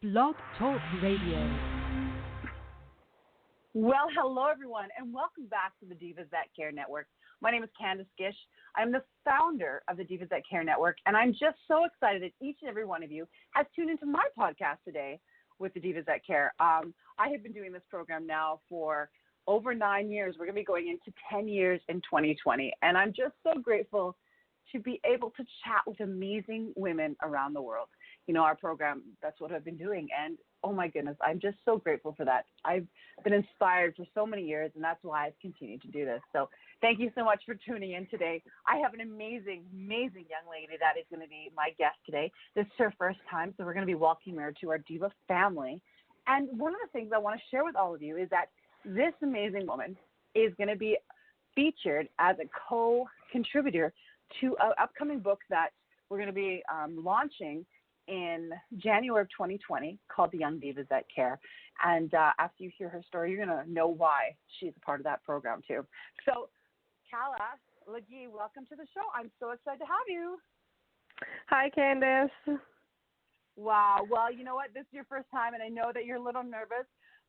Blog Talk Radio. Well, hello, everyone, and welcome back to the Divas That Care Network. My name is Candace Gish. I'm the founder of the Divas That Care Network, and I'm just so excited that each and every one of you has tuned into my podcast today with the Divas That Care. I have been doing this program now for over 9 years. We're going to be going into 10 years in 2020, and I'm just so grateful to be able to chat with amazing women around the world. You know, our program, that's what I've been doing, and oh my goodness, I'm just so grateful for that. I've been inspired for so many years, and that's why I've continued to do this. So thank you so much for tuning in today. I have an amazing, amazing young lady that is going to be my guest today. This is her first time, so we're going to be welcoming her to our Diva family. And one of the things I want to share with all of you is that this amazing woman is going to be featured as a co-contributor to an upcoming book that we're going to be launching in January of 2020 called The Young Divas That Care. And after you hear her story, you're going to know why she's a part of that program too. So, Kala Lagi, welcome to the show. I'm so excited to have you. Hi, Candace. Wow. Well, you know what? This is your first time, and I know that you're a little nervous,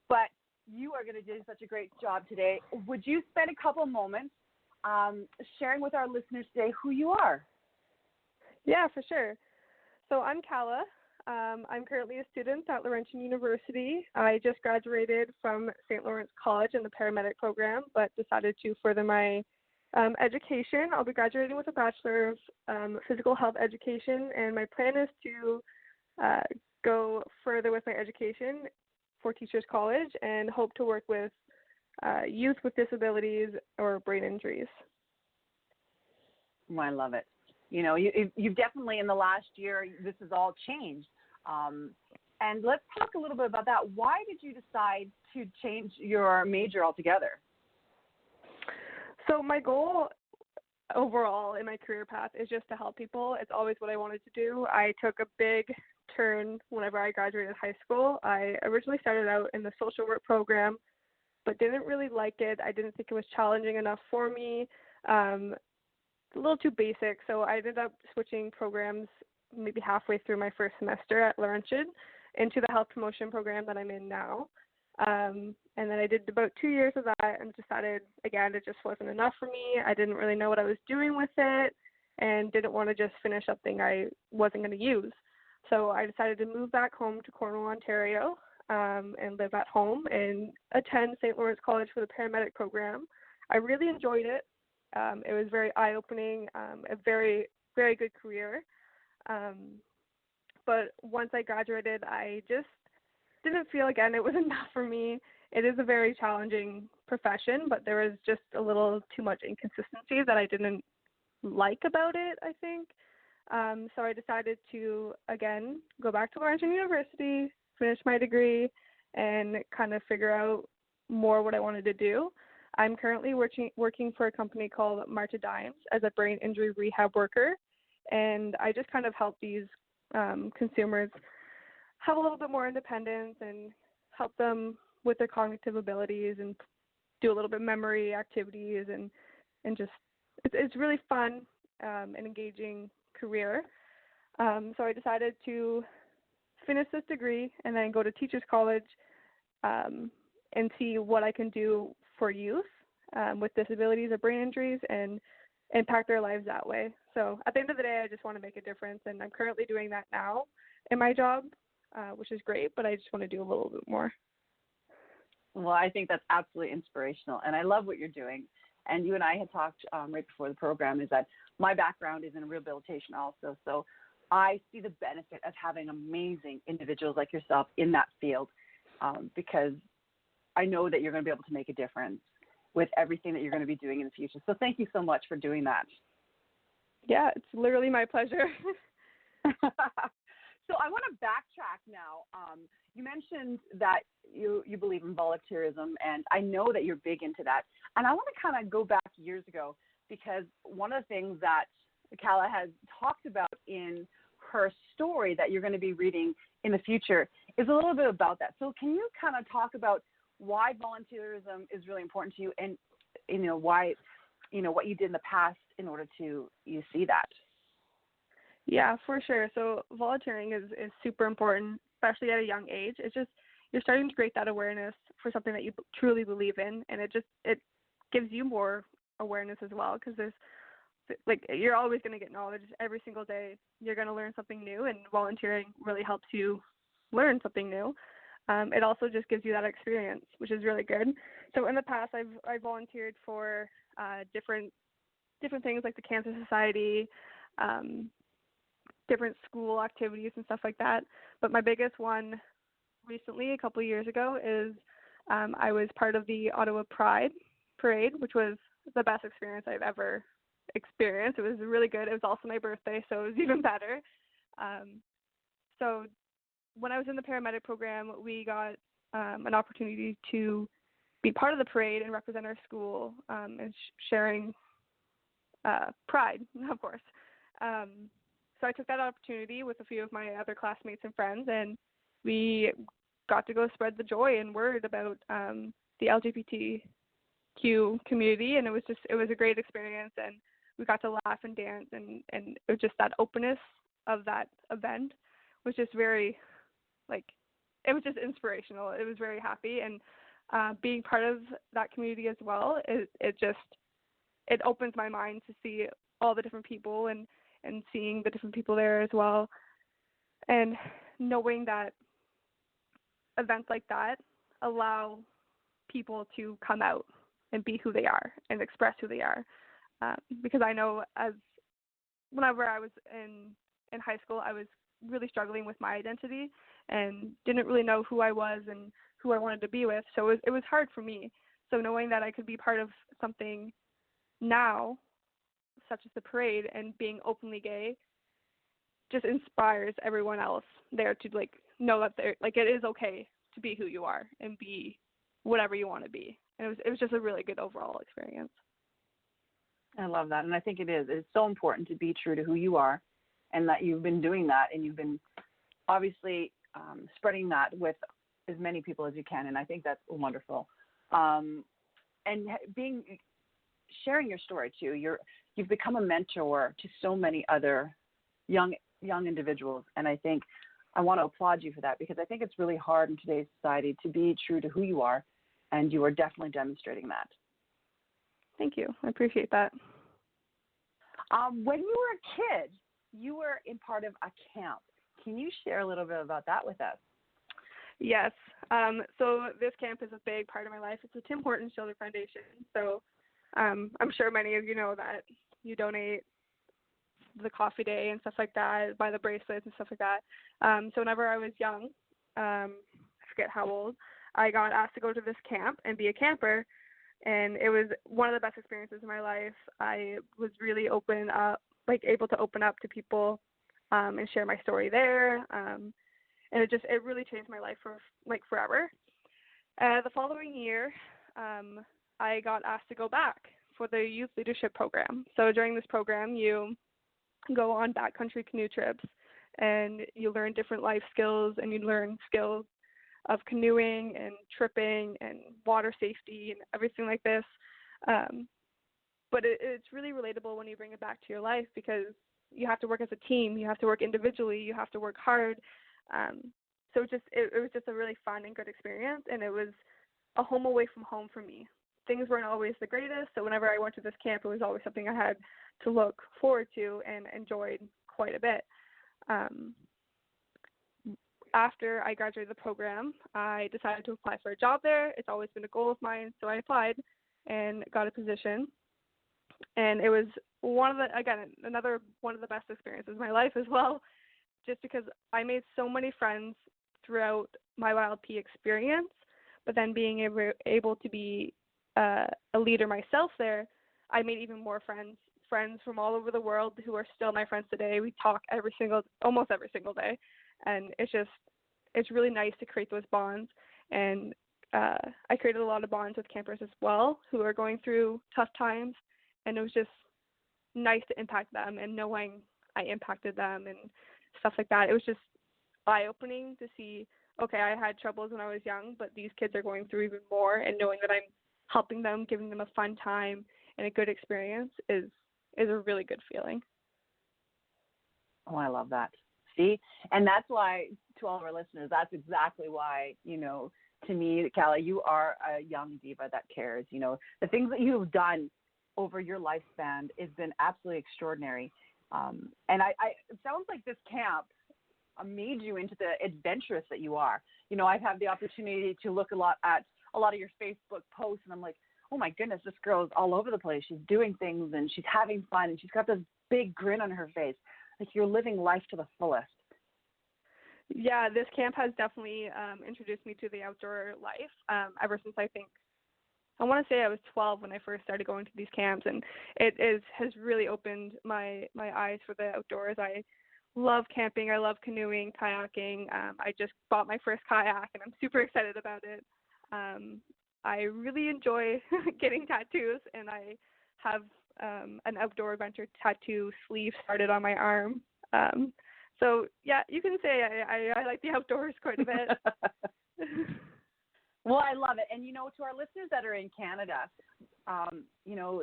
but you are going to do such a great job today. Would you spend a couple moments sharing with our listeners today who you are? Yeah, for sure. So I'm Kala. I'm currently a student at Laurentian University. I just graduated from St. Lawrence College in the paramedic program, but decided to further my education. I'll be graduating with a Bachelor of Physical Health Education, and my plan is to go further with my education for Teachers College and hope to work with youth with disabilities or brain injuries. I love it. You know, you've definitely, in the last year, this has all changed. And let's talk a little bit about that. Why did you decide to change your major altogether? So my goal overall in my career path is just to help people. It's always what I wanted to do. I took a big turn whenever I graduated high school. I originally started out in the social work program, but didn't really like it. I didn't think it was challenging enough for me. A little too basic, so I ended up switching programs maybe halfway through my first semester at Laurentian into the health promotion program that I'm in now. And then I did about 2 years of that and decided, again, it just wasn't enough for me. I didn't really know what I was doing with it and didn't want to just finish something I wasn't going to use. So I decided to move back home to Cornwall, Ontario, and live at home and attend St. Lawrence College for the paramedic program. I really enjoyed it. It was very eye-opening, a very, very good career. But once I graduated, I just didn't feel, again, it was enough for me. It is a very challenging profession, but there was just a little too much inconsistency that I didn't like about it, I think. So I decided to, again, go back to Laurentian University, finish my degree, and kind of figure out more what I wanted to do. I'm currently working for a company called Marta Dimes as a brain injury rehab worker, and I just kind of help these consumers have a little bit more independence and help them with their cognitive abilities and do a little bit memory activities and just it's really fun and engaging career. So I decided to finish this degree and then go to Teachers College and see what I can do for youth with disabilities or brain injuries and impact their lives that way. So at the end of the day, I just want to make a difference, and I'm currently doing that now in my job, which is great, but I just want to do a little bit more. Well, I think that's absolutely inspirational, and I love what you're doing. And you and I had talked right before the program, is that my background is in rehabilitation also, so I see the benefit of having amazing individuals like yourself in that field because I know that you're going to be able to make a difference with everything that you're going to be doing in the future. So thank you so much for doing that. Yeah, it's literally my pleasure. So I want to backtrack now. You mentioned that you believe in volunteerism, and I know that you're big into that. And I want to kind of go back years ago because one of the things that Kala has talked about in her story that you're going to be reading in the future is a little bit about that. So can you kind of talk about why volunteerism is really important to you, and why, what you did in the past in order to see that? Yeah, for sure. So volunteering is super important, especially at a young age. It's just you're starting to create that awareness for something that you truly believe in, and it gives you more awareness as well, because there's you're always going to get knowledge every single day. You're going to learn something new, and volunteering really helps you learn something new. It also just gives you that experience, which is really good. So in the past, I've volunteered for different things like the Cancer Society, different school activities and stuff like that. But my biggest one recently, a couple of years ago, is I was part of the Ottawa Pride Parade, which was the best experience I've ever experienced. It was really good. It was also my birthday, so it was even better. So when I was in the paramedic program, we got an opportunity to be part of the parade and represent our school and sharing pride, of course. So I took that opportunity with a few of my other classmates and friends, and we got to go spread the joy and word about the LGBTQ community, and it was a great experience, and we got to laugh and dance, and it was just that openness of that event was just very, it was just inspirational. It was very happy, and being part of that community as well, it opens my mind to see all the different people and seeing the different people there as well, and knowing that events like that allow people to come out and be who they are and express who they are. Because I know whenever I was in high school, I was really struggling with my identity and didn't really know who I was and who I wanted to be with. So it was hard for me. So knowing that I could be part of something now, such as the parade, and being openly gay, just inspires everyone else there to know that it is okay to be who you are and be whatever you want to be. And it was just a really good overall experience. I love that, and I think it is. It's so important to be true to who you are, and that you've been doing that, and you've been obviously spreading that with as many people as you can, and I think that's wonderful. And sharing your story too. You've become a mentor to so many other young individuals, and I think I want to applaud you for that, because I think it's really hard in today's society to be true to who you are, and you are definitely demonstrating that. Thank you. I appreciate that. When you were a kid, you were in part of a camp. Can you share a little bit about that with us? Yes. So this camp is a big part of my life. It's the Tim Hortons Children's Foundation. So I'm sure many of you know that you donate the coffee day and stuff like that, buy the bracelets and stuff like that. So whenever I was young, I forget how old, I got asked to go to this camp and be a camper. And it was one of the best experiences in my life. I was really able to open up to people and share my story there. And it really changed my life for forever. The following year, I got asked to go back for the youth leadership program. So during this program, you go on backcountry canoe trips, and you learn different life skills, and you learn skills of canoeing and tripping and water safety and everything like this. But it's really relatable when you bring it back to your life, because you have to work as a team, you have to work individually, you have to work hard. So it was just a really fun and good experience, and it was a home away from home for me. Things weren't always the greatest, so whenever I went to this camp, it was always something I had to look forward to and enjoyed quite a bit. After I graduated the program, I decided to apply for a job there. It's always been a goal of mine, so I applied and got a position. And it was another one of the best experiences of my life as well, just because I made so many friends throughout my YLP experience, but then being able to be a leader myself there, I made even more friends from all over the world who are still my friends today. We talk almost every single day. And it's really nice to create those bonds. And I created a lot of bonds with campers as well who are going through tough times. And it was just nice to impact them, and knowing I impacted them and stuff like that. It was just eye-opening to see, okay, I had troubles when I was young, but these kids are going through even more, and knowing that I'm helping them, giving them a fun time and a good experience is a really good feeling. Oh, I love that. See, and that's why, to all of our listeners, that's exactly why, to me, Kala, you are a young diva that cares. The things that you've done over your lifespan has been absolutely extraordinary. And it sounds like this camp made you into the adventurist that you are. I've had the opportunity to look at a lot of your Facebook posts, and I'm like, oh my goodness, this girl is all over the place. She's doing things and she's having fun and she's got this big grin on her face. Like you're living life to the fullest. Yeah, this camp has definitely introduced me to the outdoor life ever since I want to say I was 12 when I first started going to these camps, and has really opened my eyes for the outdoors. I love camping. I love canoeing, kayaking. I just bought my first kayak, and I'm super excited about it. I really enjoy getting tattoos, and I have an outdoor adventure tattoo sleeve started on my arm. So, yeah, you can say I like the outdoors quite a bit. Well, I love it. And, to our listeners that are in Canada,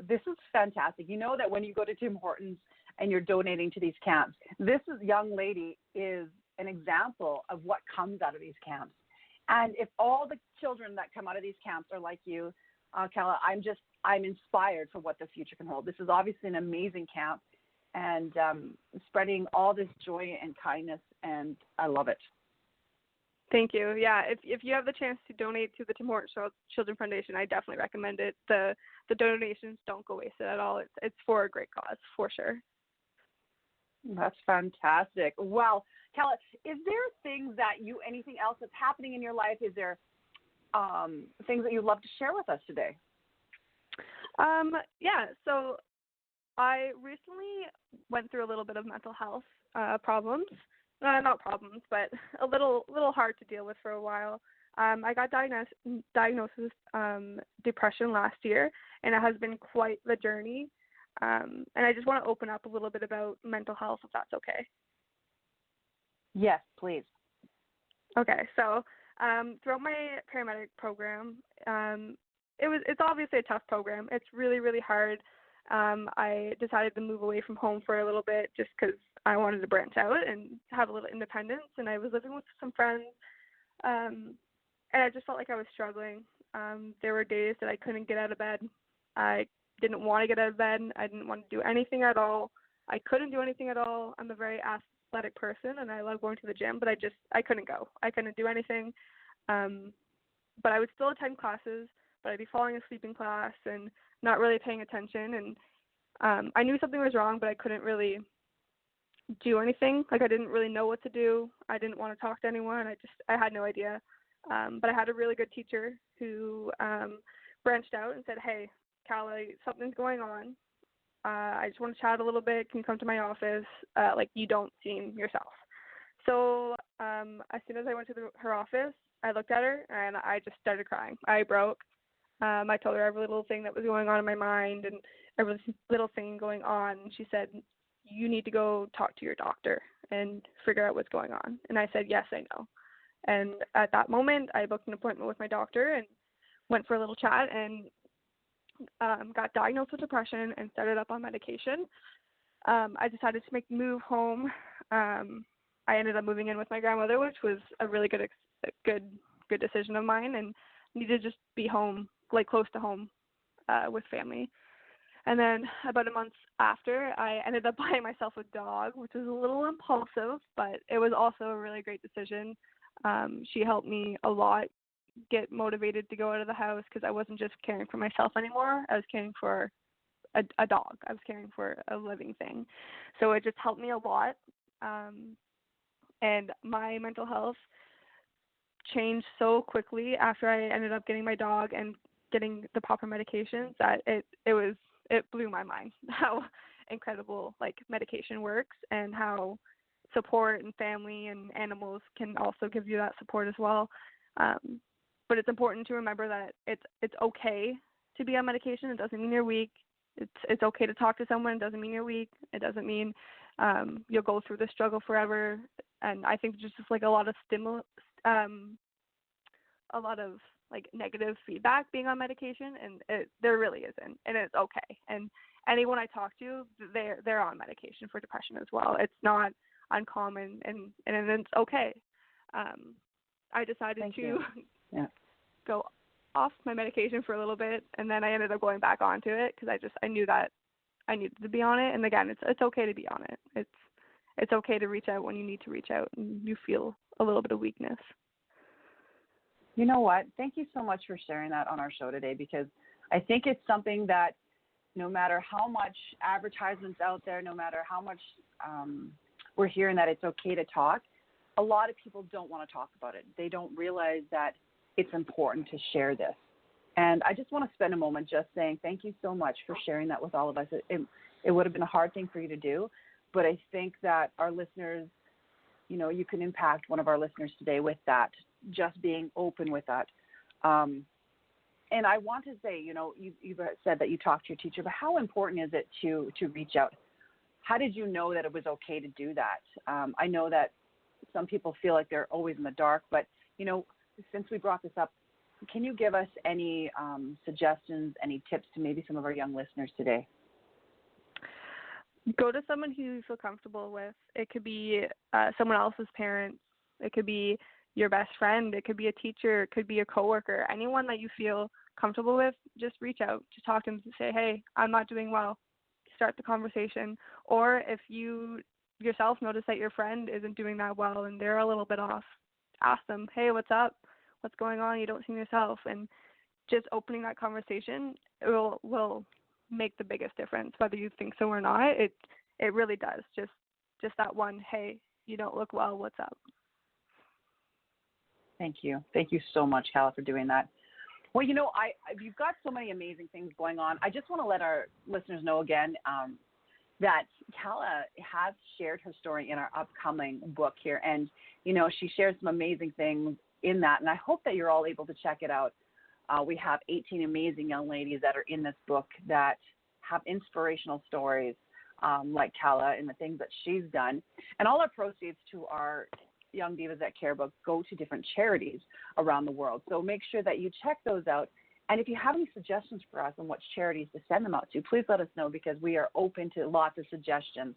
this is fantastic. That when you go to Tim Hortons and you're donating to these camps, this young lady is an example of what comes out of these camps. And if all the children that come out of these camps are like you, Kala, I'm inspired for what the future can hold. This is obviously an amazing camp and spreading all this joy and kindness, and I love it. Thank you. Yeah, if you have the chance to donate to the Tim Hortons Children Foundation, I definitely recommend it. The donations don't go wasted at all. It's for a great cause, for sure. That's fantastic. Well, Kala, is there anything else that's happening in your life? Is there things that you'd love to share with us today? Yeah, so I recently went through a little bit of mental health problems. Not problems, but a little hard to deal with for a while. I got diagnosed with depression last year, and it has been quite the journey. And I just want to open up a little bit about mental health, if that's okay. Yes, please. Okay, so throughout my paramedic program, it's obviously a tough program. It's really, really hard. I decided to move away from home for a little bit just because I wanted to branch out and have a little independence, and I was living with some friends, and I just felt like I was struggling. There were days that I couldn't get out of bed. I didn't want to get out of bed. I didn't want to do anything at all. I couldn't do anything at all. I'm a very athletic person, and I love going to the gym, but I couldn't go. I couldn't do anything. But I would still attend classes, but I'd be falling asleep in class and not really paying attention. And I knew something was wrong, but I couldn't really do anything. Like I didn't really know what to do. I didn't want to talk to anyone. I had no idea. But I had a really good teacher who branched out and said, "Hey, Callie, something's going on. I just want to chat a little bit. Can you come to my office? Like you don't seem yourself." So as soon as I went to her office, I looked at her and I just started crying. I broke. I told her every little thing that was going on in my mind and every little thing going on. And she said, "You need to go talk to your doctor and figure out what's going on." And I said, "Yes, I know." And at that moment, I booked an appointment with my doctor and went for a little chat and got diagnosed with depression and started up on medication. I decided to make the move home. I ended up moving in with my grandmother, which was a really good decision of mine, and needed to just be home, like close to home, with family. And then about a month after, I ended up buying myself a dog, which was a little impulsive, but it was also a really great decision. She helped me a lot get motivated to go out of the house because I wasn't just caring for myself anymore. I was caring for a dog. I was caring for a living thing. So it just helped me a lot. And my mental health changed so quickly after I ended up getting my dog and getting the proper medications that it blew my mind how incredible like medication works and how support and family and animals can also give you that support as well. But it's important to remember that it's okay to be on medication. It doesn't mean you're weak. It's okay to talk to someone. It doesn't mean you're weak. It doesn't mean you'll go through the struggle forever. And I think just like a lot of a lot of like negative feedback being on medication, and there really isn't, and it's okay. And anyone I talk to, they're on medication for depression as well. It's not uncommon, and it's okay. I decided Thank to you. Yeah. go off my medication for a little bit, and then I ended up going back onto it because I knew that I needed to be on it. And again, it's okay to be on it. It's okay to reach out when you need to reach out and you feel a little bit of weakness. You know what? Thank you so much for sharing that on our show today, because I think it's something that no matter how much advertisements out there, no matter how much we're hearing that it's okay to talk, a lot of people don't want to talk about it. They don't realize that it's important to share this. And I just want to spend a moment just saying thank you so much for sharing that with all of us. It would have been a hard thing for you to do, but I think that our listeners, you know, you can impact one of our listeners today with that, just being open with that. And I want to say, you know, you've said that you talked to your teacher, but how important is it to reach out? How did you know that it was okay to do that? I know that some people feel like they're always in the dark, but, you know, since we brought this up, can you give us any suggestions, any tips to maybe some of our young listeners today? Go to someone who you feel comfortable with. It could be someone else's parents. It could be your best friend. It could be a teacher. It could be a coworker. Anyone that you feel comfortable with, just reach out. Just talk to them and say, hey, I'm not doing well. Start the conversation. Or if you yourself notice that your friend isn't doing that well and they're a little bit off, ask them, hey, what's up? What's going on? You don't seem yourself. And just opening that conversation will make the biggest difference, whether you think so or not. It really does. Just that one, hey, you don't look well, what's up? Thank you. Thank you so much, Calla, for doing that. Well, you know, you've got so many amazing things going on. I just want to let our listeners know again that Calla has shared her story in our upcoming book here. And, you know, she shared some amazing things in that. And I hope that you're all able to check it out. We have 18 amazing young ladies that are in this book that have inspirational stories like Calla and the things that she's done. And all our proceeds to our Young Divas That Care book go to different charities around the world. So make sure that you check those out. And if you have any suggestions for us on what charities to send them out to, please let us know, because we are open to lots of suggestions.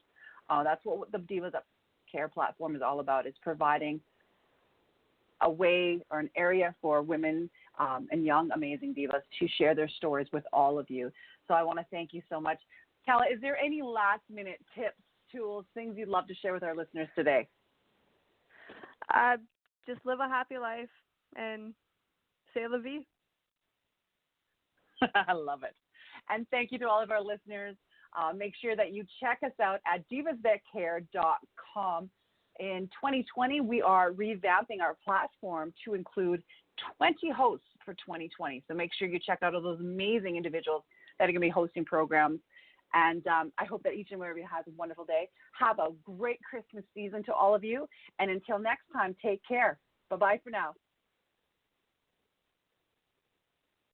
That's what the Divas That Care platform is all about, is providing a way or an area for women and young, amazing divas to share their stories with all of you. So I want to thank you so much. Calla, is there any last-minute tips, tools, things you'd love to share with our listeners today? Just live a happy life and say la vie. I love it. And thank you to all of our listeners. Make sure that you check us out at divasthatcare.com. In 2020, we are revamping our platform to include 20 hosts for 2020. So make sure you check out all those amazing individuals that are going to be hosting programs. And I hope that each and every one of you has a wonderful day. Have a great Christmas season to all of you. And until next time, take care. Bye-bye for now.